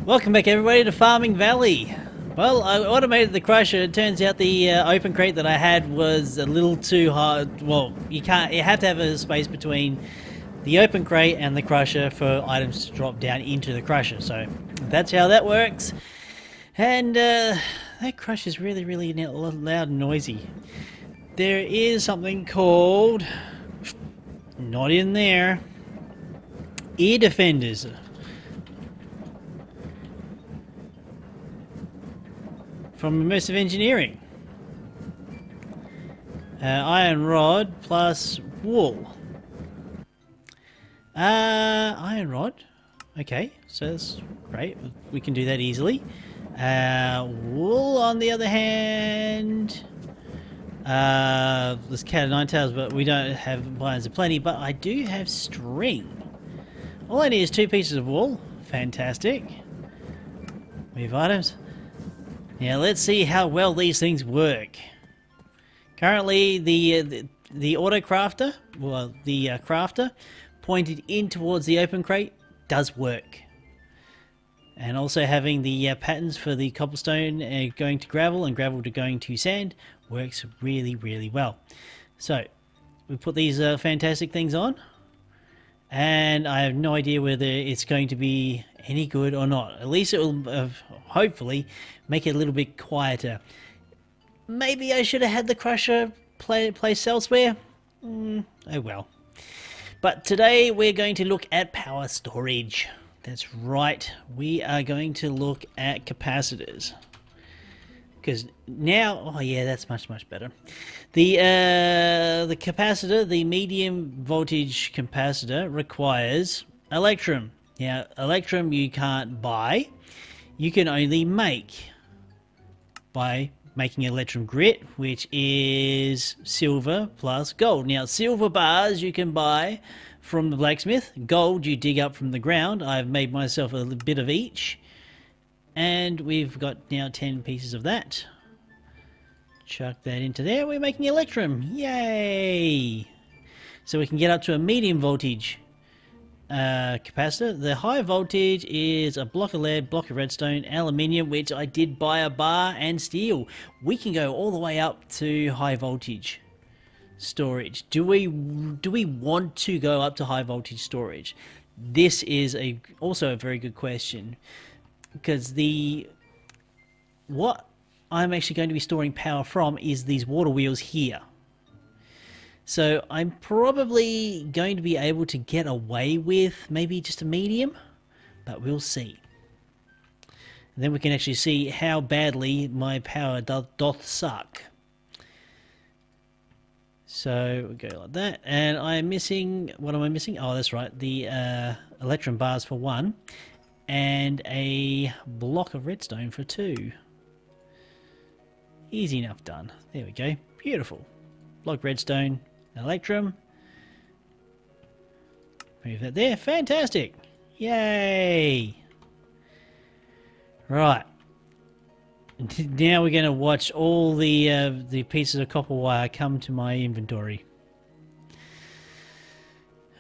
Welcome back everybody to Farming Valley. Well, I automated the crusher. It turns out the open crate that I had was a little too hard. Well, you have to have a space between the open crate and the crusher for items to drop down into the crusher. So that's how that works. And that crusher is really loud and noisy. There is something called, not in there, ear defenders. From Immersive Engineering. Iron rod plus wool. Iron rod. Okay, so that's great. We can do that easily. Wool, on the other hand, there's cat of nine tails, but we don't have binds of plenty. But I do have string. All I need is 2 pieces of wool. Fantastic. We have items. Now let's see how well these things work. Currently, the auto crafter, well, the crafter pointed in towards the open crate does work, and also having the patterns for the cobblestone going to gravel and gravel to going to sand works really well. So we put these fantastic things on, and I have no idea whether it's going to be any good or not. At least it will hopefully make it a little bit quieter. Maybe I should have had the crusher placed elsewhere. Oh well. But today we're going to look at power storage. That's right, we are going to look at capacitors. Because now, oh yeah, that's much better. The capacitor, the medium voltage capacitor, requires electrum. Now, electrum you can't buy, you can only make by making electrum grit, which is silver plus gold. Now, silver bars you can buy from the blacksmith, gold you dig up from the ground. I've made myself a bit of each, and we've got now 10 pieces of that. Chuck that into there, we're making electrum, yay! So we can get up to a medium voltage capacitor. The high voltage is a block of lead, block of redstone, aluminium, which I did buy a bar, and steel. We can go all the way up to high voltage storage. Do we want to go up to high voltage storage? This is also a very good question, because what I'm actually going to be storing power from is these water wheels here. So I'm probably going to be able to get away with maybe just a medium, but we'll see. And then we can actually see how badly my power doth suck. So we go like that, and I'm missing, what am I missing? Oh, that's right, the electrum bars for 1, and a block of redstone for 2. Easy enough done. There we go, beautiful. Block of redstone, electrum. Move that there. Fantastic. Yay. Right. Now we're going to watch all the pieces of copper wire come to my inventory.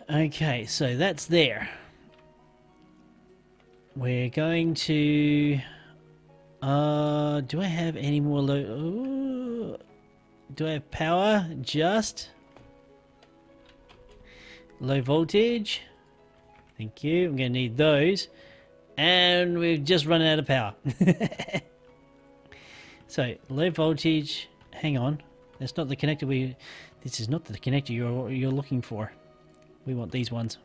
Okay, so that's there. We're going to... do I have any more do I have power? Just... low voltage. Thank you. I'm going to need those. And we've just run out of power. So, low voltage. Hang on. That's not the connector this is not the connector you're looking for. We want these ones.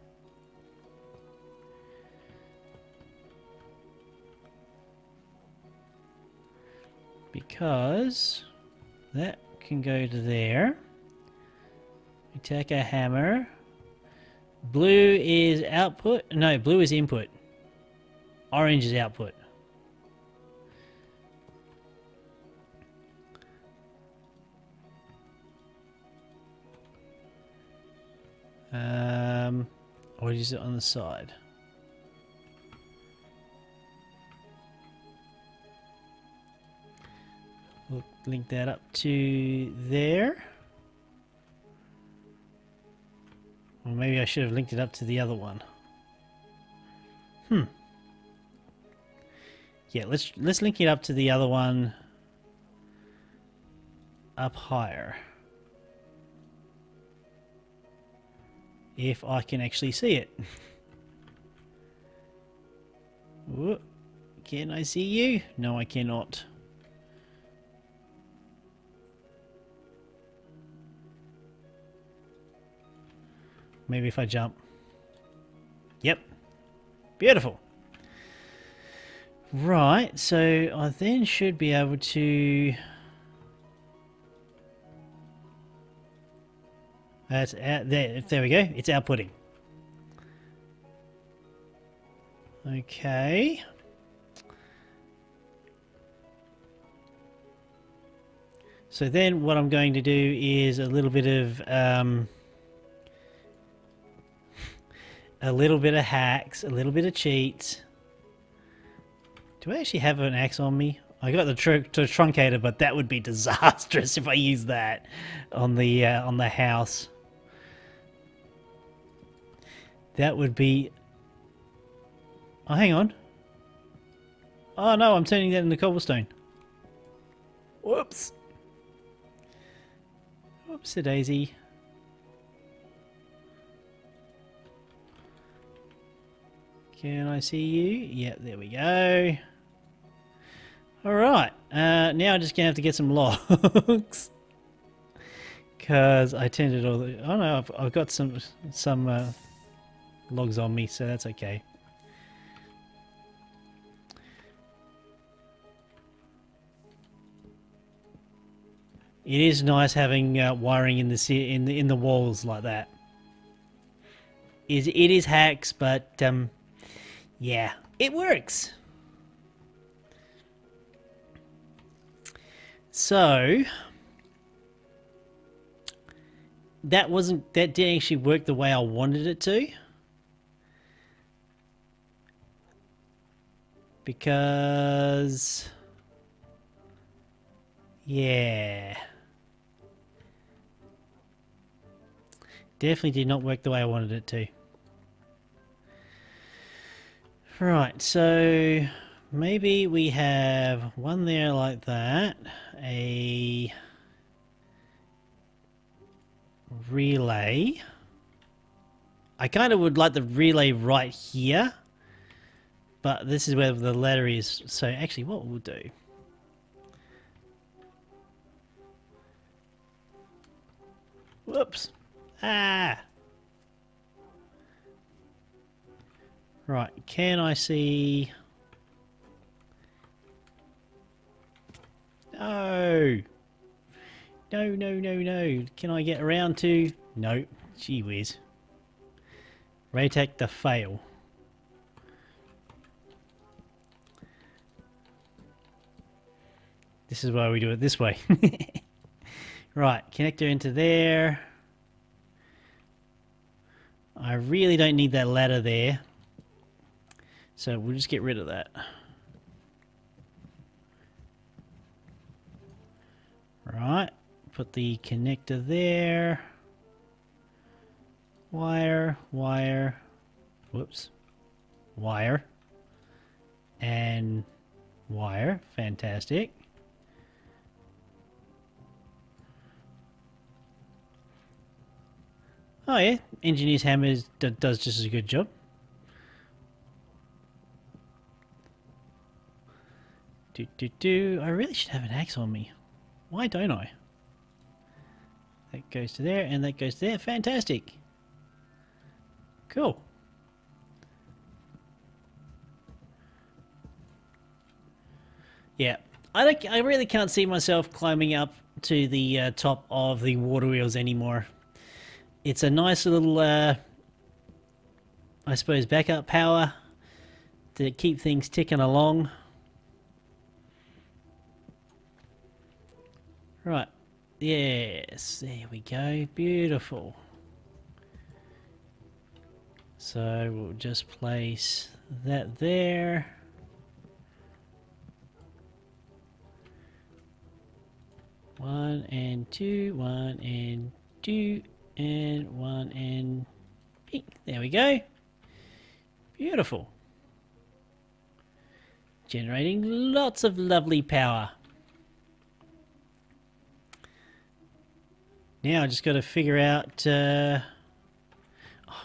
Because that can go to there. We take a hammer. Blue is output. No, blue is input. Orange is output. Or is it on the side? We'll link that up to there. Or maybe I should have linked it up to the other one. Yeah, let's link it up to the other one up higher. If I can actually see it. Whoa. Can I see you? No, I cannot. Maybe if I jump. Yep. Beautiful. Right, so I then should be able to... That's out there. There we go. It's outputting. Okay. So then what I'm going to do is a little bit of hacks, a little bit of cheats. Do I actually have an axe on me? I got the truncator, but that would be disastrous if I use that on the house. That would be... Oh, hang on. Oh no, I'm turning that into cobblestone. Whoops. Whoopsie daisy. Can I see you? Yep, there we go. Alright, now I'm just going to have to get some logs. Because I tended all the... Oh no, I've got some logs on me, so that's okay. It is nice having wiring in the walls like that. It is hacks, but yeah, it works. So that didn't actually work the way I wanted it to. Because yeah. Definitely did not work the way I wanted it to. Right, so maybe we have one there like that, a relay. I kind of would like the relay right here, but this is where the ladder is. So actually what we'll do... Whoops. Ah! Right, can I see... No! No, no, no, no. Can I get around to... No. Gee whiz. Raetac the fail. This is why we do it this way. Right, connector into there. I really don't need that ladder there. So we'll just get rid of that. Right, put the connector there. Wire, wire, whoops, wire, and wire, fantastic. Oh yeah, Engineer's Hammer does just as good job. I really should have an axe on me. Why don't I? That goes to there, and that goes to there. Fantastic. Cool. Yeah, I really can't see myself climbing up to the top of the water wheels anymore. It's a nice little, I suppose, backup power to keep things ticking along. Right, yes, there we go, beautiful. So we'll just place that there. One and two, and one and pink. There we go. Beautiful. Generating lots of lovely power. Now I just got to figure out... I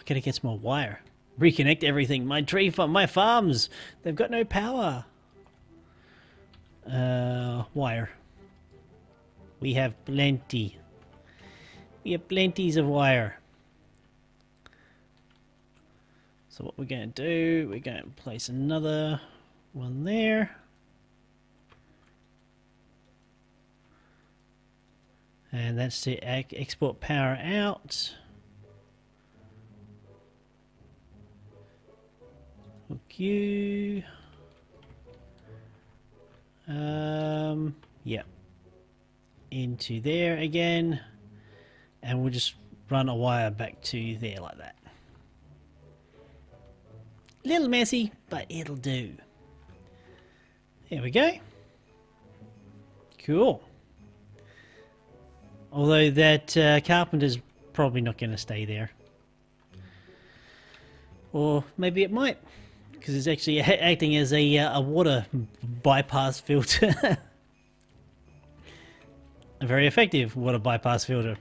got to get some more wire. Reconnect everything. My farms, they've got no power. Wire. We have plenty. We have plenties of wire. So what we're going to do, we're going to place another one there. And that's to export power out. Hook you. Yep. Into there again. And we'll just run a wire back to there like that. Little messy, but it'll do. There we go. Cool. Although that carpenter's probably not going to stay there. Or maybe it might. Because it's actually acting as a water bypass filter. A very effective water bypass filter.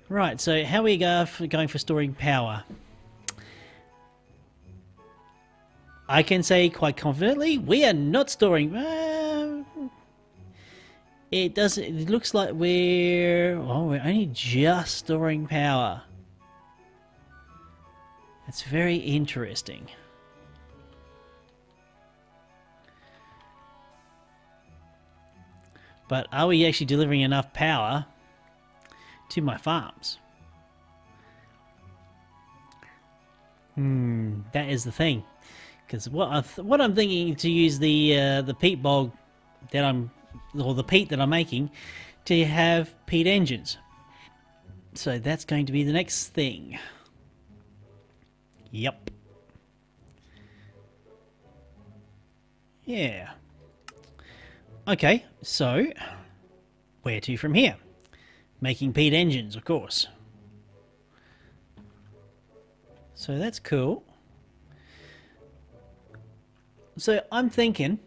Right, so how are we going for storing power? I can say quite confidently, we are not storing... it looks like we're only just storing power. That's very interesting. But are we actually delivering enough power to my farms? That is the thing. Because what I'm thinking to use the peat bog the peat that I'm making to have peat engines. So that's going to be the next thing. Yep. Yeah. Okay, so where to from here? Making peat engines, of course. So that's cool. So I'm thinking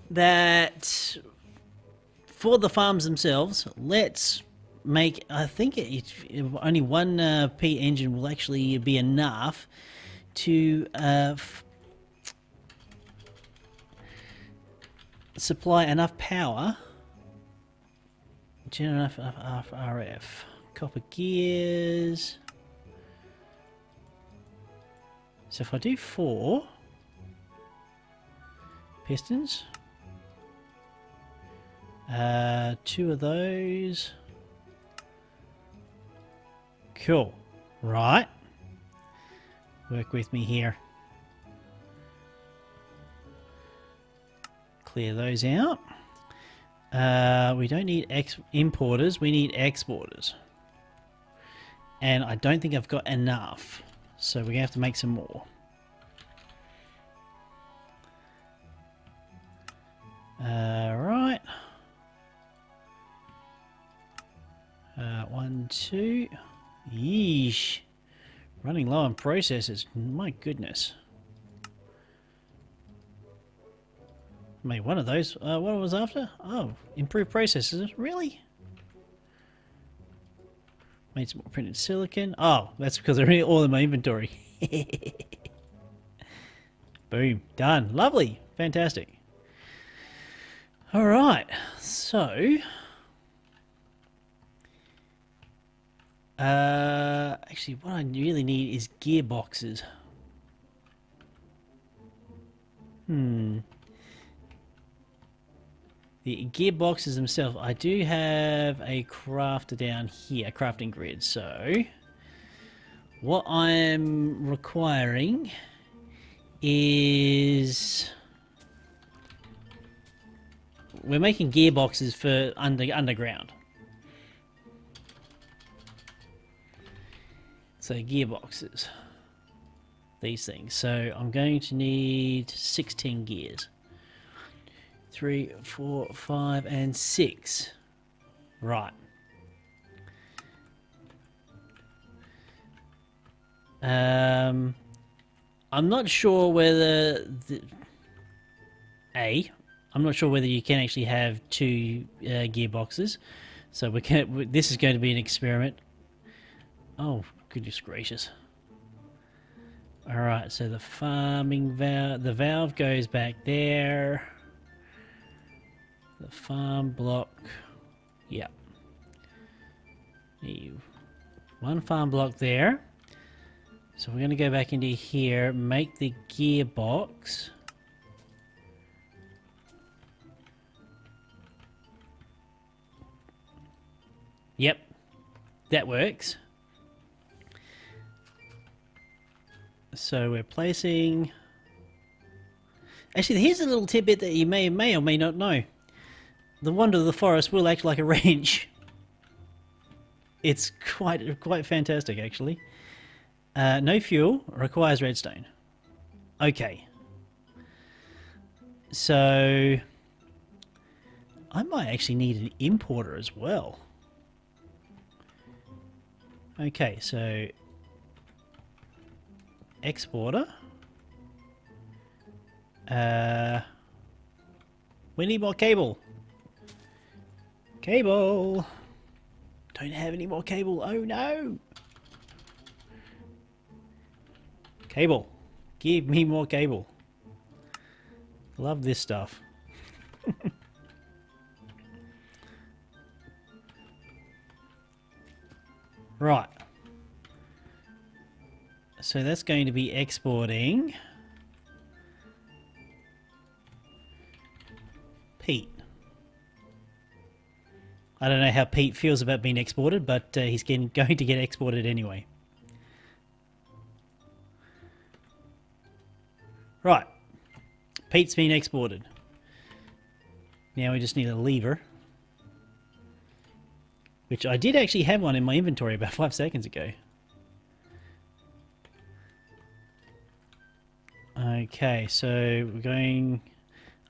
that for the farms themselves, let's make... I think only one peat engine will actually be enough to supply enough power. Generate enough RF. Copper gears. So if I do 4 pistons, 2 of those. Cool. Right. Work with me here. Clear those out. We don't need importers, we need exporters. And I don't think I've got enough. So we're going to have to make some more. Right. 1, 2. Yeesh. Running low on processors. My goodness. Made one of those. What I was after? Oh, improved processors. Really? Made some more printed silicon. Oh, that's because they're all in my inventory. Boom. Done. Lovely. Fantastic. Alright. So... actually, what I really need is gearboxes. The gearboxes themselves, I do have a crafter down here, a crafting grid. So, what I'm requiring is... we're making gearboxes for underground. So gearboxes, these things. So I'm going to need 16 gears. 3, 4, 5, and 6. Right. I'm not sure whether I'm not sure whether you can actually have two gearboxes. So this is going to be an experiment. Oh, goodness gracious. Alright, so the farming valve, the valve goes back there. The farm block, yeah. One farm block there. So we're going to go back into here, make the gearbox. Yep, that works. So we're placing... Actually, here's a little tidbit that you may or may not know. The wand of the forest will act like a wrench. It's quite fantastic, actually. No fuel, requires redstone. Okay. So... I might actually need an importer as well. Okay, so... Exporter. We need more cable. Cable. Don't have any more cable. Oh no. Cable. Give me more cable. Love this stuff. Right. So that's going to be exporting Peat. I don't know how Peat feels about being exported, but he's going to get exported anyway. Right. Peat's been exported. Now we just need a lever. Which I did actually have one in my inventory about 5 seconds ago. Okay, so we're going...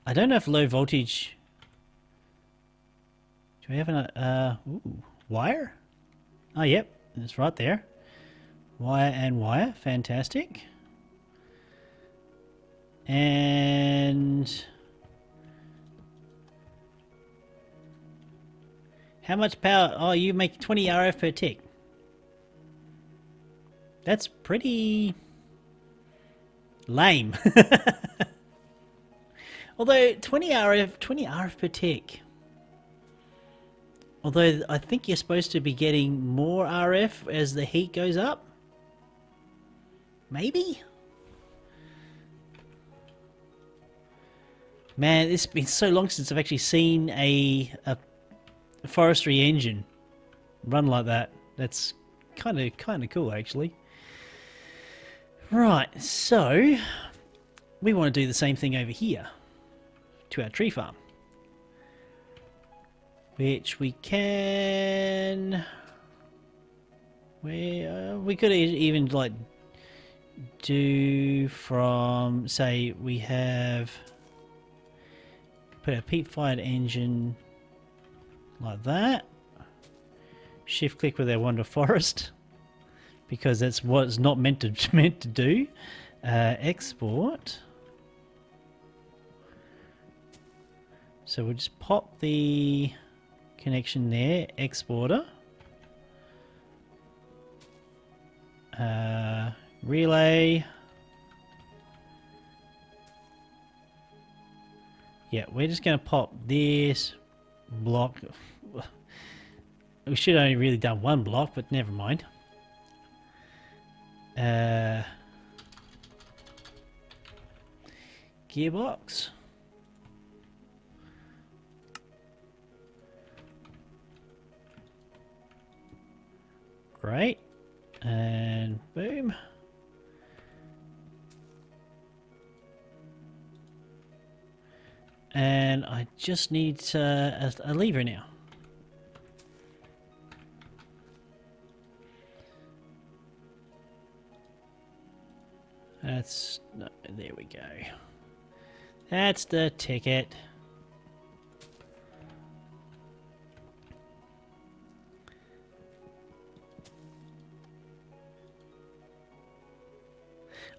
I don't know if low voltage... Do we have an... wire? Oh, yep, it's right there. Wire and wire, fantastic. And... How much power? Oh, you make 20 RF per tick. That's pretty... lame. Although 20 RF per tick. Although I think you're supposed to be getting more RF as the heat goes up. Maybe? Man, it's been so long since I've actually seen a forestry engine run like that. That's kind of cool, actually. Right, so we want to do the same thing over here to our tree farm, which we can. We could even like do from, say, we have put a peat-fired engine like that. Shift click with our Wonder Forest, because that's what it's not meant to do. Export. So we'll just pop the connection there. Exporter. Relay. Yeah, we're just going to pop this block. We should have only really done one block, but never mind. Gearbox. Great. And boom. And I just need a lever now. That's... no, there we go. That's the ticket.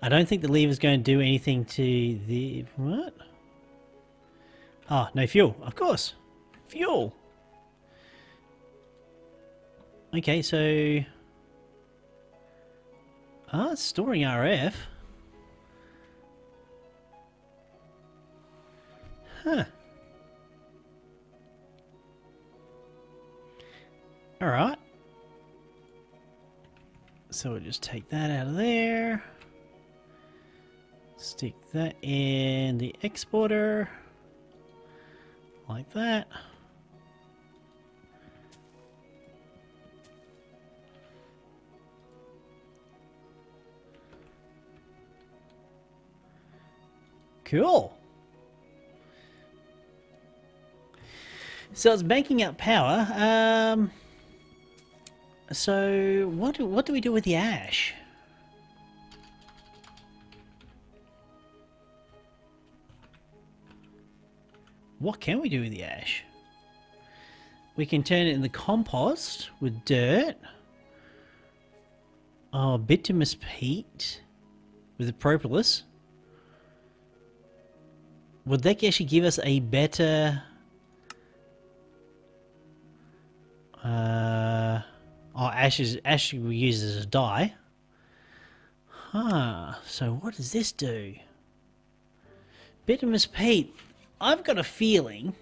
I don't think the lever is going to do anything to the... what? Ah, no fuel. Of course. Fuel. Okay, so... Ah, it's storing RF. Huh. Alright. So we'll just take that out of there. Stick that in the exporter. Like that. Cool. So it's banking up power. So what do we do with the ash? What can we do with the ash? We can turn it into compost with dirt. Oh, bituminous peat with the propolis. Would that actually give us a better... ash we use as a dye. Huh, so what does this do? Bituminous peat. I've got a feeling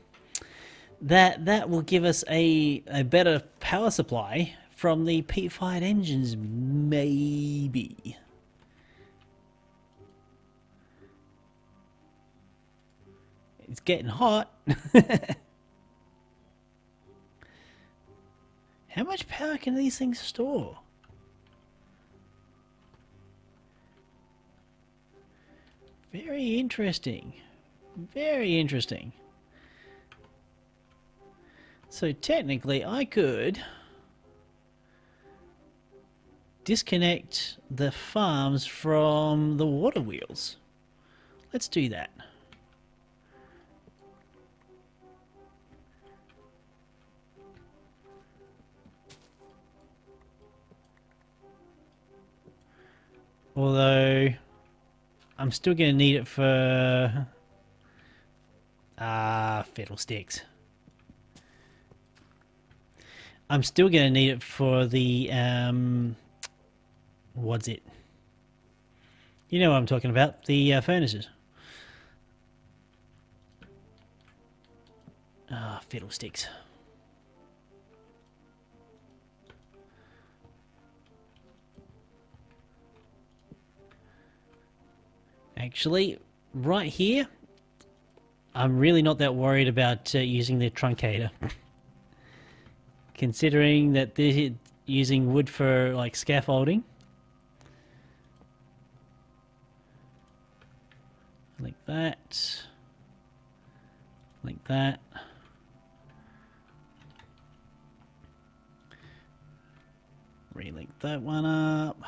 that that will give us a better power supply from the peat-fired engines, maybe. It's getting hot. How much power can these things store? Very interesting. Very interesting. So technically I could disconnect the farms from the water wheels. Let's do that. Although I'm still going to need it for fiddlesticks. I'm still going to need it for the what's it? You know what I'm talking about, the furnaces. Fiddlesticks. Actually, right here, I'm really not that worried about using the truncator. Considering that they're using wood for like scaffolding. Like that. Like that. Relink that one up.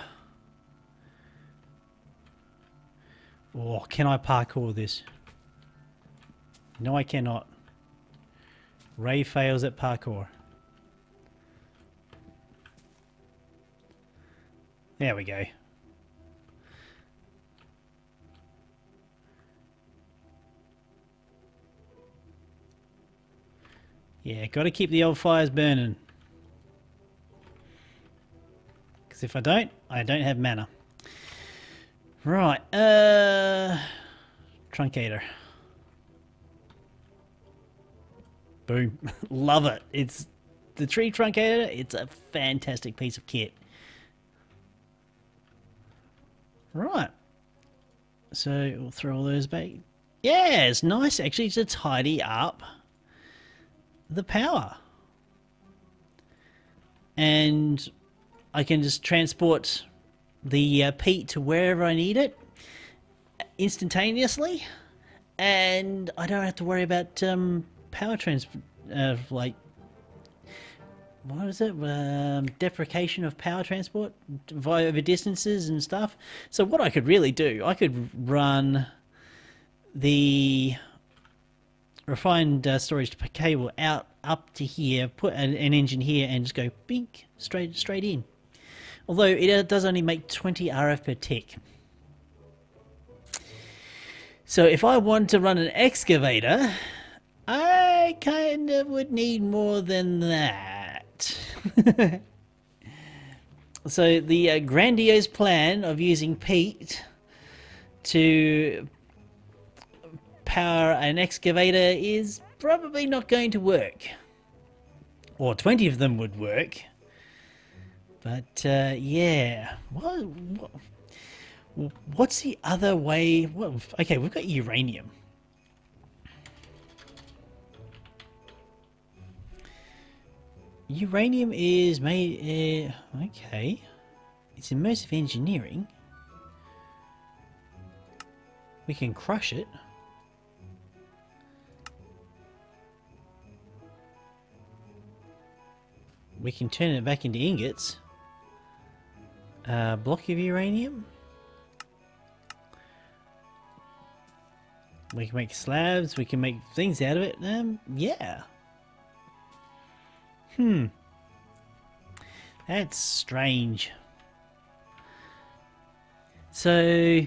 Oh, can I parkour this? No, I cannot. Ray fails at parkour. There we go. Yeah, got to keep the old fires burning. Because if I don't have mana. Right, truncator. Boom. Love it. It's the tree truncator. It's a fantastic piece of kit. Right. So we'll throw all those back. Yeah, it's nice actually to tidy up the power. And I can just transport the peat to wherever I need it instantaneously, and I don't have to worry about power like what is it, deprecation of power transport via over distances and stuff. So what I could really do, I could run the refined storage cable out up to here, put an engine here, and just go bink straight in. Although it does only make 20 RF per tick. So if I want to run an excavator, I kind of would need more than that. So the grandiose plan of using peat to power an excavator is probably not going to work. Or 20 of them would work. But yeah, what's the other way? Well, okay, we've got uranium. Uranium is made, okay, it's immersive engineering. We can crush it. We can turn it back into ingots. Block of uranium. We can make slabs, we can make things out of it. Yeah. That's strange. So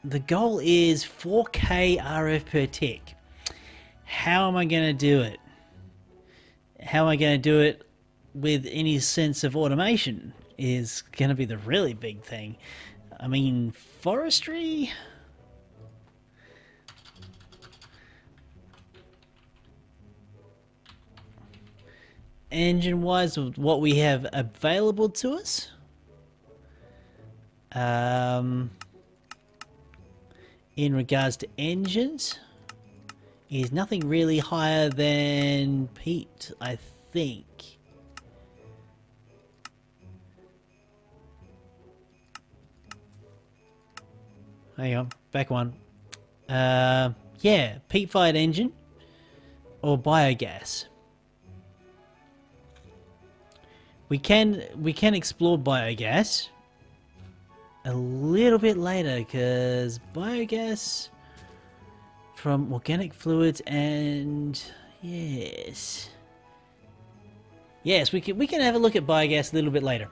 the goal is 4K RF per tick. How am I going to do it? How am I going to do it with any sense of automation is going to be the really big thing. I mean, forestry? Engine-wise, what we have available to us. In regards to engines, is nothing really higher than Peat, I think. Hang on, back one. Yeah, peat-fired engine or biogas. We can explore biogas a little bit later, because biogas from organic fluids and yes, we can have a look at biogas a little bit later.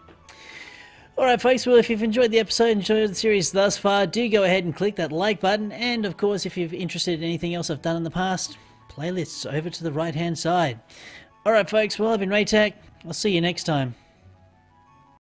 Alright folks, well if you've enjoyed the episode, enjoyed the series thus far, do go ahead and click that like button, and of course if you're interested in anything else I've done in the past, playlists over to the right hand side. Alright folks, well I've been Raetac, I'll see you next time.